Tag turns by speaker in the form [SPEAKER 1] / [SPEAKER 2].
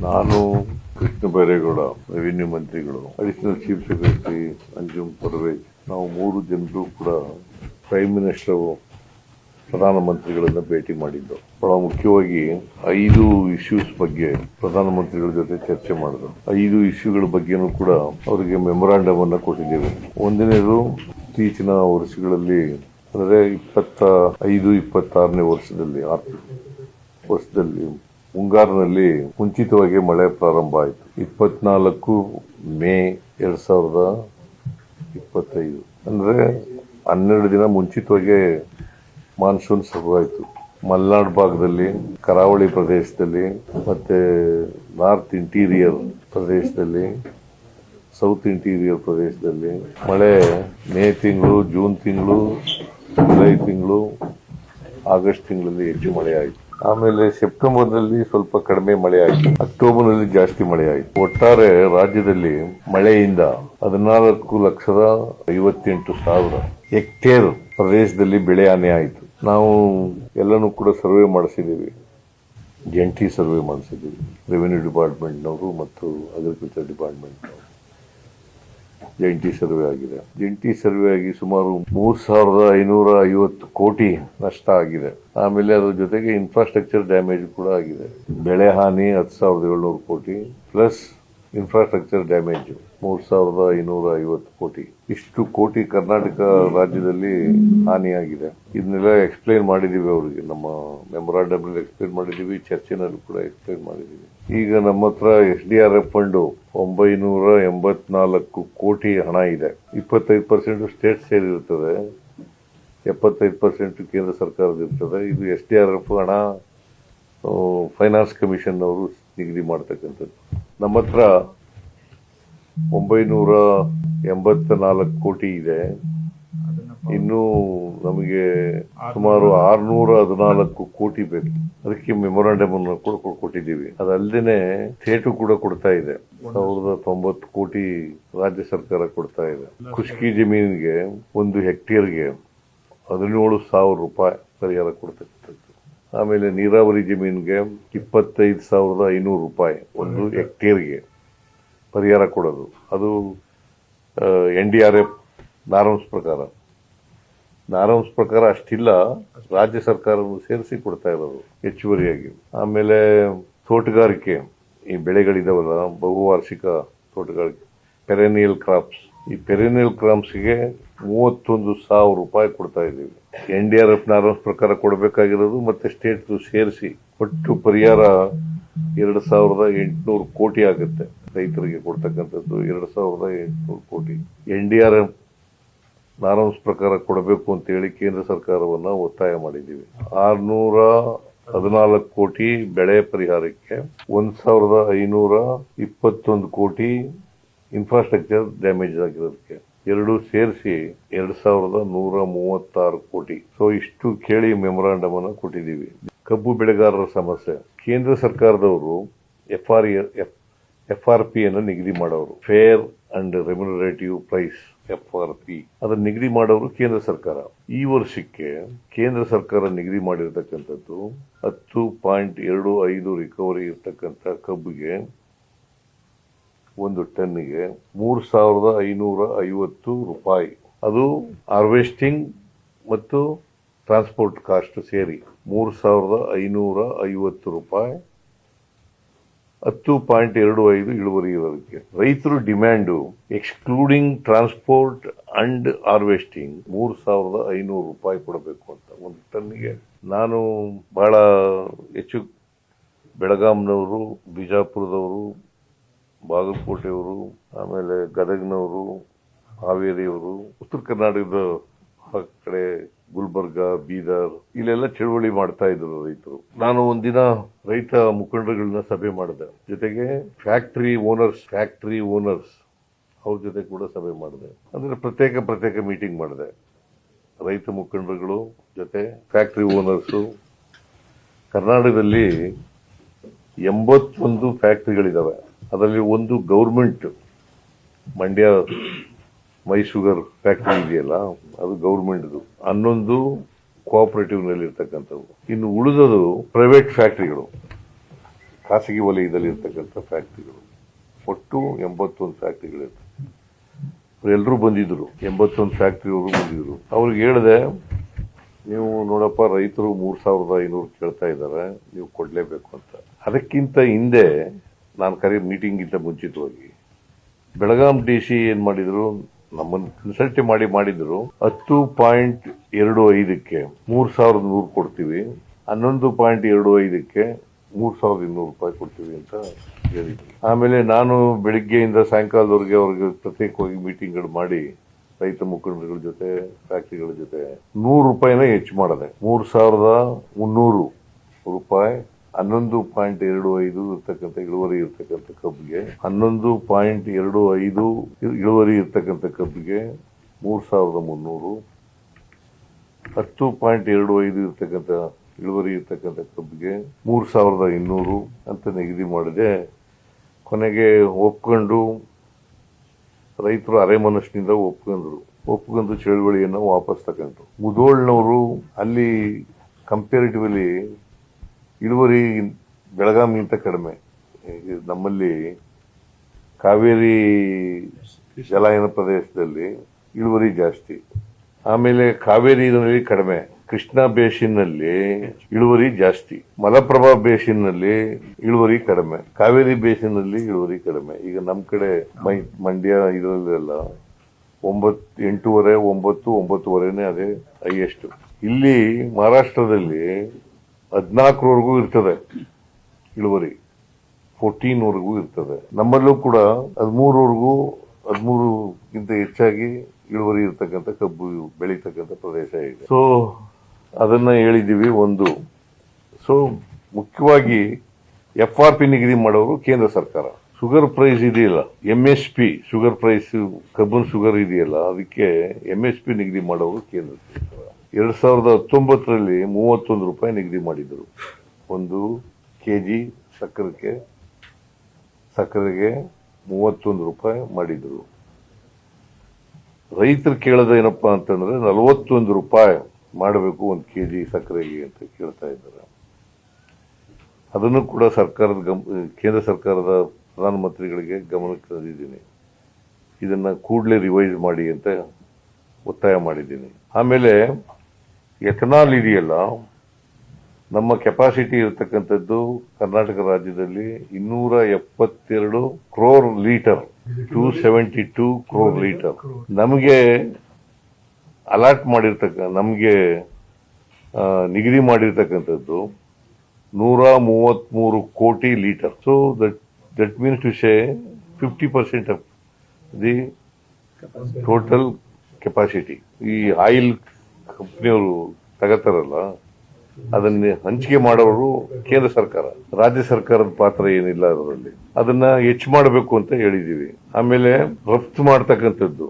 [SPEAKER 1] ನಾನು ಕೃಷ್ಣ ಬೈರೇಗೌಡ, ರೆವಿನ್ಯೂ ಮಂತ್ರಿಗಳು, additional chief secretary Anjum Parvez, ನಾವು 3 ಜನರು ಕೂಡ ಪ್ರೈಮ್ ಮಿನಿಸ್ಟರ್ ಪ್ರಧಾನಮಂತ್ರಿಗಳನ್ನ ಭೇಟಿ ಮಾಡಿದ್ದು. ಬಹಳ ಮುಖ್ಯವಾಗಿ 5 ಇಶ್ಯೂಸ್ ಬಗ್ಗೆ ಪ್ರಧಾನಮಂತ್ರಿಗಳ ಜೊತೆ ಚರ್ಚೆ ಮಾಡಿದ್ರು. 5 ಇಶ್ಯೂಗಳ ಬಗ್ಗೆನೂ ಕೂಡ ಅವರಿಗೆ ಮೆಮೊರಾಂಡಮ್ ಅನ್ನ ಕೊಟ್ಟಿದ್ದೇವೆ. ಒಂದನೇದು, ಇತ್ತೀಚಿನ ವರ್ಷಗಳಲ್ಲಿ ಅಂದರೆ 25-26ನೇ ವರ್ಷದಲ್ಲಿ ಮುಂಗಾರಿನಲ್ಲಿ ಮುಂಚಿತವಾಗಿ ಮಳೆ ಪ್ರಾರಂಭ ಆಯಿತು. 24 ಮೇ 2025 ಅಂದ್ರೆ 12 ದಿನ ಮುಂಚಿತವಾಗಿ ಮಾನ್ಸೂನ್ ಶುರುವಾಯಿತು. ಮಲೆನಾಡು ಭಾಗದಲ್ಲಿ, ಕರಾವಳಿ ಪ್ರದೇಶದಲ್ಲಿ, ಮತ್ತೆ ನಾರ್ತ್ ಇಂಟೀರಿಯರ್ ಪ್ರದೇಶದಲ್ಲಿ, ಸೌತ್ ಇಂಟೀರಿಯರ್ ಪ್ರದೇಶದಲ್ಲಿ ಮಳೆ ಮೇ ತಿಂಗಳು, ಜೂನ್ ತಿಂಗಳು, ಜುಲೈ ತಿಂಗಳು, ಆಗಸ್ಟ್ ತಿಂಗಳಲ್ಲಿ ಹೆಚ್ಚು ಮಳೆ ಆಯಿತು. ಆಮೇಲೆ ಸೆಪ್ಟೆಂಬರ್ನಲ್ಲಿ ಸ್ವಲ್ಪ ಕಡಿಮೆ ಮಳೆ ಆಯಿತು. ಅಕ್ಟೋಬರ್ನಲ್ಲಿ ಜಾಸ್ತಿ ಮಳೆ ಆಯಿತು. ಒಟ್ಟಾರೆ ರಾಜ್ಯದಲ್ಲಿ ಮಳೆಯಿಂದ 14,58,000 ಹೆಕ್ಟೇರ್ ಪ್ರದೇಶದಲ್ಲಿ ಬೆಳೆ ಹಾನಿ ಆಯಿತು. ನಾವು ಎಲ್ಲನೂ ಕೂಡ ಸರ್ವೆ ಮಾಡಿಸಿದ್ದೀವಿ, ಜಂಟಿ ಸರ್ವೆ ಮಾಡಿಸಿದ್ದೀವಿ. ರೆವಿನ್ಯೂ ಡಿಪಾರ್ಟ್ಮೆಂಟ್ನವರು ಮತ್ತು ಅಗ್ರಿಕಲ್ಚರ್ ಡಿಪಾರ್ಟ್ಮೆಂಟ್ನವರು ಜಂಟಿ ಸರ್ವೆ ಆಗಿದೆ. ಜಂಟಿ ಸರ್ವೆ ಆಗಿ ಸುಮಾರು 3,550 ಕೋಟಿ ನಷ್ಟ ಆಗಿದೆ. ಆಮೇಲೆ ಅದ್ರ ಜೊತೆಗೆ ಇನ್ಫ್ರಾಸ್ಟ್ರಕ್ಚರ್ ಡ್ಯಾಮೇಜ್ ಕೂಡ ಆಗಿದೆ. ಬೆಳೆ ಹಾನಿ 10,700 ಕೋಟಿ ಪ್ಲಸ್ ಇನ್ಫ್ರಾಸ್ಟ್ರಕ್ಚರ್ ಡ್ಯಾಮೇಜ್ 3,550 ಕೋಟಿ. ಇಷ್ಟು ಕೋಟಿ ಕರ್ನಾಟಕ ರಾಜ್ಯದಲ್ಲಿ ಹಾನಿಯಾಗಿದೆ. ಇದನ್ನೆಲ್ಲ ಎಕ್ಸ್ಪ್ಲೈನ್ ಮಾಡಿದೀವಿ ಅವರಿಗೆ, ನಮ್ಮ ಮೆಮೊರಾಂಡಮ್ ನಲ್ಲಿ ಎಕ್ಸ್ಪ್ಲೈನ್ ಮಾಡಿದೀವಿ, ಚರ್ಚೆನಲ್ಲಿ ಕೂಡ ಎಕ್ಸ್ಪ್ಲೈನ್ ಮಾಡಿದೀವಿ. ಈಗ ನಮ್ಮ ಹತ್ರ SDRF ಫಂಡ್ 984 ಕೋಟಿ ಹಣ ಇದೆ. 25% ಸ್ಟೇಟ್ ಸೇರ್ ಇರ್ತದೆ, 75% ಕೇಂದ್ರ ಸರ್ಕಾರದ ಇರ್ತದೆ. ಇದು SDRF ಹಣ ಫೈನಾನ್ಸ್ ಕಮಿಷನ್ ಅವರು ನಿಗದಿ ಮಾಡ್ತಕ್ಕಂಥದ್ದು. ನಮ್ಮ ಹತ್ರ 984 ಕೋಟಿ ಇದೆ. ಇನ್ನು ನಮಗೆ ಸುಮಾರು 614 ಕೋಟಿ ಬೇಕು. ಅದಕ್ಕೆ ಮೆಮೊರಾಂಡಮ್ ಅನ್ನು ಕೂಡ ಕೊಟ್ಟಿದ್ದೀವಿ. ಅದಲ್ಲದೆ ಸ್ಟೇಟು ಕೂಡ ಕೊಡ್ತಾ ಇದೆ. 1,090 ಕೋಟಿ ರಾಜ್ಯ ಸರ್ಕಾರ ಕೊಡ್ತಾ ಇದೆ. ಖುಷ್ಕಿ ಜಮೀನಿಗೆ 1 ಹೆಕ್ಟೇರ್ಗೆ 17,000 ರೂಪಾಯಿ ಪರಿಹಾರ ಕೊಡ್ತಕ್ಕಂಥದ್ದು. ಆಮೇಲೆ ನೀರಾವರಿ ಜಮೀನಿಗೆ 25,500 ರೂಪಾಯಿ 1 ಹೆಕ್ಟೇರ್ಗೆ ಪರಿಹಾರ ಕೊಡೋದು. ಅದು NDRF ನಾರ್ಮ್ಸ್ ಪ್ರಕಾರ ಅಷ್ಟಿಲ್ಲ, ರಾಜ್ಯ ಸರ್ಕಾರವನ್ನು ಸೇರಿಸಿ ಕೊಡ್ತಾ ಇರೋದು ಹೆಚ್ಚುವರಿಯಾಗಿ. ಆಮೇಲೆ ತೋಟಗಾರಿಕೆ, ಈ ಬೆಳೆಗಳಿದಾವಲ್ಲ, ಬಹುವಾರ್ಷಿಕ ತೋಟಗಾರಿಕೆ, ಪೆರೆನಿಯಲ್ ಕ್ರಾಪ್ಸ್, ಈ ಪೆರೆನಿಯಲ್ ಕ್ರಾಪ್ಸ್ಗೆ 31,000 ರೂಪಾಯಿ ಕೊಡ್ತಾ ಇದ್ದೀವಿ. NDRF ನಾರ್ಮ್ಸ್ ಪ್ರಕಾರ ಕೊಡಬೇಕಾಗಿರೋದು ಮತ್ತೆ ಸ್ಟೇಟ್ ಸೇರಿಸಿ ಒಟ್ಟು ಪರಿಹಾರ 2,800 ಕೋಟಿ ಆಗುತ್ತೆ. ರೈತರಿಗೆ ಕೊಡ್ತಕ್ಕಂಥದ್ದು 2,800 ಕೋಟಿ. NDRF ನಾರ್ಮ್ಸ್ ಪ್ರಕಾರ ಕೊಡಬೇಕು ಅಂತ ಹೇಳಿ ಕೇಂದ್ರ ಸರ್ಕಾರವನ್ನ ಒತ್ತಾಯ ಮಾಡಿದ್ದೀವಿ. 614 ಕೋಟಿ ಬೆಳೆ ಪರಿಹಾರಕ್ಕೆ, 1,521 ಕೋಟಿ ಇನ್ಫ್ರಾಸ್ಟ್ರಕ್ಚರ್ ಡ್ಯಾಮೇಜ್ ಆಗಿರೋದಕ್ಕೆ, ಎರಡು ಸೇರಿಸಿ 2,136 ಕೋಟಿ. ಸೊ ಇಷ್ಟು ಕೇಳಿ ಮೆಮೊರಾಂಡಮ್ ಅನ್ನು ಕೊಟ್ಟಿದ್ದೀವಿ. ಕಬ್ಬು ಬೆಳೆಗಾರರ ಸಮಸ್ಯೆ, ಕೇಂದ್ರ ಸರ್ಕಾರದವರು FRP ಅನ್ನು ನಿಗದಿ ಮಾಡೋರು, fair and remunerative price, FRP ಅದನ್ನು ನಿಗದಿ ಮಾಡೋರು ಕೇಂದ್ರ ಸರ್ಕಾರ. ಈ ವರ್ಷಕ್ಕೆ ಕೇಂದ್ರ ಸರ್ಕಾರ ನಿಗದಿ ಮಾಡಿರ್ತಕ್ಕಂಥದ್ದು 10.25 ರಿಕವರಿ ಇರ್ತಕ್ಕಂಥ ಕಬ್ಬಿಗೆ 1 ಟನ್ನಿಗೆ 3,550 ರೂಪಾಯಿ. ಅದು ಹಾರ್ವೆಸ್ಟಿಂಗ್ ಮತ್ತು ಟ್ರಾನ್ಸ್ಪೋರ್ಟ್ ಕಾಸ್ಟ್ ಸೇರಿ 3,550 ರೂಪಾಯಿ. 10.25 ಇಳುವರಿ ಇರೋದಕ್ಕೆ ರೈತರು demand excluding transport and harvesting 3,500 ರೂಪಾಯಿ ಕೊಡಬೇಕು ಅಂತ 1 ಟನ್ನಿಗೆ. ನಾನು ಬಹಳ ಹೆಚ್ಚು ಬೆಳಗಾಂನವರು, ಬಿಜಾಪುರದವರು, ಬಾಗಲಕೋಟೆಯವರು, ಆಮೇಲೆ ಗದಗ್ನವರು, ಹಾವೇರಿಯವರು, ಉತ್ತರ ಕರ್ನಾಟಕದ ಕಡೆ ಗುಲ್ಬರ್ಗ, ಬೀದರ್, ಇಲ್ಲೆಲ್ಲ ಚಳುವಳಿ ಮಾಡ್ತಾ ಇದ್ರು ರೈತರು. ನಾನು ಒಂದಿನ ರೈತ ಮುಖಂಡರುಗಳನ್ನ ಸಭೆ ಮಾಡಿದೆ, ಜೊತೆಗೆ ಫ್ಯಾಕ್ಟರಿ ಓನರ್ಸ್ ಅವ್ರ ಜೊತೆ ಕೂಡ ಸಭೆ ಮಾಡಿದೆ. ಅಂದ್ರೆ ಪ್ರತ್ಯೇಕ ಮೀಟಿಂಗ್ ಮಾಡಿದೆ. ರೈತ ಮುಖಂಡರುಗಳು ಜೊತೆ ಫ್ಯಾಕ್ಟರಿ ಓನರ್ಸು. ಕರ್ನಾಟಕದಲ್ಲಿ 81 ಫ್ಯಾಕ್ಟರಿಗಳಿದಾವೆ. ಅದರಲ್ಲಿ ಒಂದು ಗೌರ್ಮೆಂಟ್, ಮಂಡ್ಯ ಮೈಸೂಗರ್ ಫ್ಯಾಕ್ಟರಿ ಇದೆಯಲ್ಲ, ಅದು ಗೌರ್ಮೆಂಟ್ದು. 11 ಕೋಆಪರೇಟಿವ್ ನಲ್ಲಿ ಇರ್ತಕ್ಕಂಥವು. ಇನ್ನು ಉಳಿದದು ಪ್ರೈವೇಟ್ ಫ್ಯಾಕ್ಟರಿಗಳು. ಖಾಸಗಿ ವಲಯದಲ್ಲಿ ಇರ್ತಕ್ಕಂಥ ಫ್ಯಾಕ್ಟ್ರಿಗಳು. ಒಟ್ಟು 81 ಫ್ಯಾಕ್ಟ್ರಿಗಳಿರ್ತವೆ. ಅವರೆಲ್ಲರೂ ಬಂದಿದ್ರು, 81 ಫ್ಯಾಕ್ಟ್ರಿಯವರು ಬಂದಿದ್ರು. ಅವ್ರಿಗೆ ಹೇಳಿದೆ, ನೀವು ನೋಡಪ್ಪ, ರೈತರು 3,500 ಕೇಳ್ತಾ ಇದ್ದಾರೆ, ನೀವು ಕೊಡ್ಲೇಬೇಕು ಅಂತ. ಅದಕ್ಕಿಂತ ಹಿಂದೆ ನಾನು ಮೀಟಿಂಗಿಂತ ಮುಂಚಿತವಾಗಿ ಬೆಳಗಾಂ DC ಏನ್ ಮಾಡಿದ್ರು, ನಮ್ಮನ್ನು ಕನ್ಸಲ್ಟ್ ಮಾಡಿದ್ರು. 10.25ಕ್ಕೆ 3,100 ಕೊಡ್ತೀವಿ, 11.25ಕ್ಕೆ 3,200 ರೂಪಾಯಿ ಕೊಡ್ತೀವಿ ಅಂತ ಹೇಳಿದ್ರು. ಆಮೇಲೆ ನಾನು ಬೆಳಿಗ್ಗೆಯಿಂದ ಸಾಯಂಕಾಲದವರೆಗೆ ಅವ್ರಿಗೆ ಪ್ರತ್ಯೇಕವಾಗಿ ಮೀಟಿಂಗ್ಗಳು ಮಾಡಿ ರೈತ ಮುಖಂಡರುಗಳ ಜೊತೆ, ಫ್ಯಾಕ್ಟರಿಗಳ ಜೊತೆ 100 ರೂಪಾಯಿನ ಹೆಚ್ಚು ಮಾಡಿದೆ. 3,300 ರೂಪಾಯಿ 11.25 ಇರ್ತಕ್ಕಂಥ ಇಳುವರಿ ಇರ್ತಕ್ಕಂಥ ಕಬ್ಬಿಗೆ, 11.25 ಇಳುವರಿ ಇರ್ತಕ್ಕಂಥ ಕಬ್ಬಿಗೆ 3,300, 10.25 ಇರ್ತಕ್ಕಂಥ ಇಳುವರಿ ಇರ್ತಕ್ಕಂಥ ಕಬ್ಬಿಗೆ 3,200 ಅಂತ ನಿಗದಿ ಮಾಡಿದೆ. ಕೊನೆಗೆ ಒಪ್ಕೊಂಡು ರೈತರು ಅರೆ ಮನಸ್ಸಿನಿಂದ ಒಪ್ಕೊಂಡು ಚಳುವಳಿಯನ್ನು ವಾಪಸ್ ತಗೊಂಡ್ರು. ಮುಧೋಳ್ನವರು ಅಲ್ಲಿ ಕಂಪೇರಿಟಿವ್ಲಿ ಇಳುವರಿ ಬೆಳಗಾಂಗಿಂತ ಕಡಿಮೆ. ನಮ್ಮಲ್ಲಿ ಕಾವೇರಿ ಜಲಾನಯನ ಪ್ರದೇಶದಲ್ಲಿ ಇಳುವರಿ ಜಾಸ್ತಿ, ಆಮೇಲೆ ಕಾವೇರಿನಲ್ಲಿ ಕಡಿಮೆ, ಕೃಷ್ಣಾ ಬೇಸಿನ್ನಲ್ಲಿ ಇಳುವರಿ ಜಾಸ್ತಿ, ಮಲಪ್ರಭಾ ಬೇಸಿನ್ನಲ್ಲಿ ಇಳುವರಿ ಕಡಿಮೆ, ಕಾವೇರಿ ಬೇಸಿನ್ನಲ್ಲಿ ಇಳುವರಿ ಕಡಿಮೆ. ಈಗ ನಮ್ಮ ಕಡೆ ಮಂಡ್ಯ ಇದರಲ್ಲೆಲ್ಲ 8.5, 9.5 ಅದೇ ಹೈಯೆಸ್ಟ್. ಇಲ್ಲಿ ಮಹಾರಾಷ್ಟ್ರದಲ್ಲಿ 14ವರೆಗೂ ಇರ್ತದೆ ಇಳುವರಿ, 14ವರೆಗೂ ಇರ್ತದೆ. ನಮ್ಮಲ್ಲೂ ಕೂಡ 13ವರೆಗೂ, 13ಗಿಂತ ಹೆಚ್ಚಾಗಿ ಇಳುವರಿ ಇರ್ತಕ್ಕಂಥ ಕಬ್ಬು ಬೆಳೀತಕ್ಕಂಥ ಪ್ರದೇಶ ಇದೆ. ಸೊ ಅದನ್ನ ಹೇಳಿದ್ದೀವಿ ಒಂದು. ಸೊ ಮುಖ್ಯವಾಗಿ FRP ನಿಗದಿ ಮಾಡೋರು ಕೇಂದ್ರ ಸರ್ಕಾರ. ಶುಗರ್ ಪ್ರೈಸ್ ಇದೆಯಲ್ಲ, MSP ಶುಗರ್ ಪ್ರೈಸ್, ಕಬ್ಬಿನ ಶುಗರ್ ಇದೆಯಲ್ಲ, ಅದಕ್ಕೆ MSP ನಿಗದಿ ಮಾಡೋರು ಕೇಂದ್ರ ಸರ್ಕಾರ. 2019ರಲ್ಲಿ 31 ರೂಪಾಯಿ ನಿಗದಿ ಮಾಡಿದ್ರು. 1 kg ಸಕ್ಕರೆಗೆ 31 ರೂಪಾಯಿ ಮಾಡಿದ್ರು. ರೈತರು ಕೇಳೋದು ಏನಪ್ಪಾ ಅಂತಂದ್ರೆ 41 ರೂಪಾಯಿ ಮಾಡಬೇಕು 1 kg ಸಕ್ಕರೆಗೆ ಅಂತ ಕೇಳ್ತಾ ಇದ್ದಾರೆ. ಅದನ್ನು ಕೂಡ ಕೇಂದ್ರ ಸರ್ಕಾರದ ಪ್ರಧಾನಮಂತ್ರಿಗಳಿಗೆ ಗಮನಕ್ಕೆ ತಂದಿದ್ದೀನಿ. ಇದನ್ನ ಕೂಡಲೇ ರಿವೈಸ್ ಮಾಡಿ ಅಂತ ಒತ್ತಾಯ ಮಾಡಿದ್ದೀನಿ. ಆಮೇಲೆ ಎಥನಾಲ್ ಇದೆಯಲ್ಲ, ನಮ್ಮ ಕೆಪಾಸಿಟಿ ಇರತಕ್ಕಂಥದ್ದು ಕರ್ನಾಟಕ ರಾಜ್ಯದಲ್ಲಿ 272 crore ಲೀಟರ್, 272 crore ಲೀಟರ್. ನಮಗೆ ಅಲಾಟ್ ನಮಗೆ ನಿಗದಿ ಮಾಡಿರ್ತಕ್ಕಂಥದ್ದು 133 ಕೋಟಿ litre. So that means to say 50% of the total capacity. ಈ ಆಯಿಲ್ ಕಂಪ್ನಿಯವರು ತಗೋತಾರಲ್ಲ, ಅದನ್ನ ಹಂಚಿಕೆ ಮಾಡೋರು ಕೇಂದ್ರ ಸರ್ಕಾರ, ರಾಜ್ಯ ಸರ್ಕಾರದ ಪಾತ್ರ ಏನಿಲ್ಲ ಅದರಲ್ಲಿ. ಅದನ್ನ ಹೆಚ್ಚು ಮಾಡಬೇಕು ಅಂತ ಹೇಳಿದೀವಿ. ಆಮೇಲೆ ರಫ್ತು ಮಾಡ್ತಕ್ಕಂಥದ್ದು